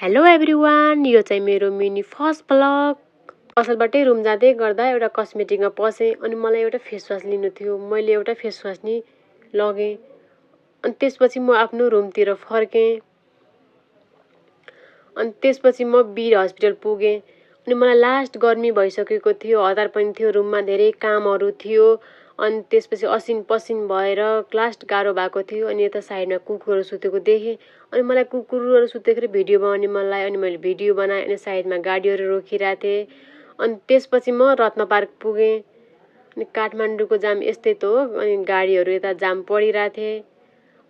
Hello everyone, यो चाहिँ मेरो मिनी फर्स्ट भ्लग। पसलबाटै रुम जाँदै गर्दा एउटा कस्मेटिकमा पसेँ अनि मलाई एउटा फेस वास लिनु थियो। मैले एउटा फेस वास नि लगेँ अनि त्यसपछि म आफ्नो रुमतिर फर्केँ। अनि त्यसपछि म वीर हस्पिटल पुगेँ अनि मलाई लास्ट गर्मी भइसकेको थियो, हतार पनि थियो, रुममा धेरै कामहरू थियो। अनि त्यसपछि असिन पसिन भएर लास्ट गाह्रो भएको थियो। अनि यता साइडमा कुकुरहरू सुतेको देखेँ अनि मलाई कुकुरहरू सुत्दाखेरि भिडियो बनाउने मन लाग्यो अनि मैले भिडियो बनाएँ। अनि साइडमा गाडीहरू रोकिरहेको थिएँ। अनि त्यसपछि म रत्न पार्क पुगेँ। अनि काठमाडौँको जाम यस्तै त हो, अनि गाडीहरू यता जाम परिरहेको थिए।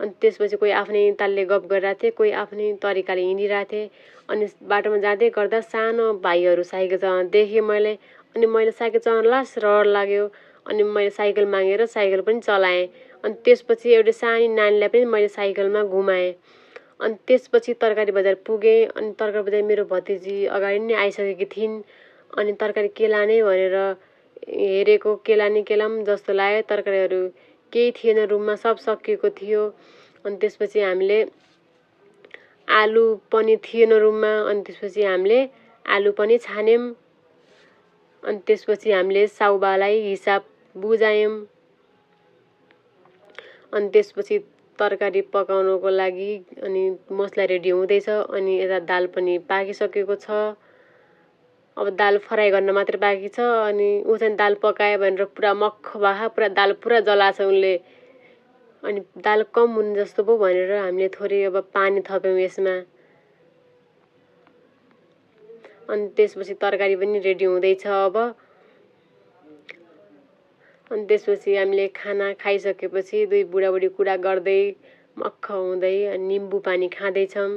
अनि त्यसपछि कोही आफ्नै तालले गफ गरिरहेको थिए, कोही आफ्नै तरिकाले हिँडिरहेको थिए। अनि बाटोमा जाँदै गर्दा सानो भाइहरू साइकल चलाउन देखेँ मैले। अनि मैले साइकल चलाउन लास्ट रहर लाग्यो अनि मैले साइकल मागेर साइकल पनि चलाएँ। अनि त्यसपछि एउटा सानो नानीलाई पनि मैले साइकलमा घुमाएँ। अनि त्यसपछि तरकारी बजार पुगेँ। अनि तरकारी बजार मेरो भतिजी अगाडि नै आइसकेकी थिइन्। अनि तरकारी के लाने भनेर हेरेको, के लाने जस्तो लाग्यो। तरकारीहरू केही थिएन रुममा, सब सकिएको थियो। अनि त्यसपछि हामीले आलु पनि थिएन रुममा। अनि त्यसपछि हामीले आलु पनि छान्यौँ। अनि त्यसपछि हामीले साउबालाई हिसाब बुझायौँ। अनि त्यसपछि तरकारी पकाउनको लागि अनि मसला रेडी हुँदैछ। अनि यता दाल पनि पाकिसकेको छ। अब दाल फ्राई गर्न मात्र बाँकी छ। अनि ऊ चाहिँ दाल पकायो भनेर पुरा मख भएछ, पुरा दाल पुरा जलाछ उनले। अनि दाल कम हुने जस्तो पो भनेर हामीले थोरै अब पानी थप्यौँ यसमा। अनि त्यसपछि तरकारी पनि रेडी हुँदैछ अब। अनि त्यसपछि हामीले खाना खाइसकेपछि दुई बुढाबुढी कुरा गर्दै मख हुँदै निम्बु पानी खाँदैछौँ।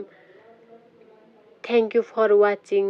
Thank you for watching.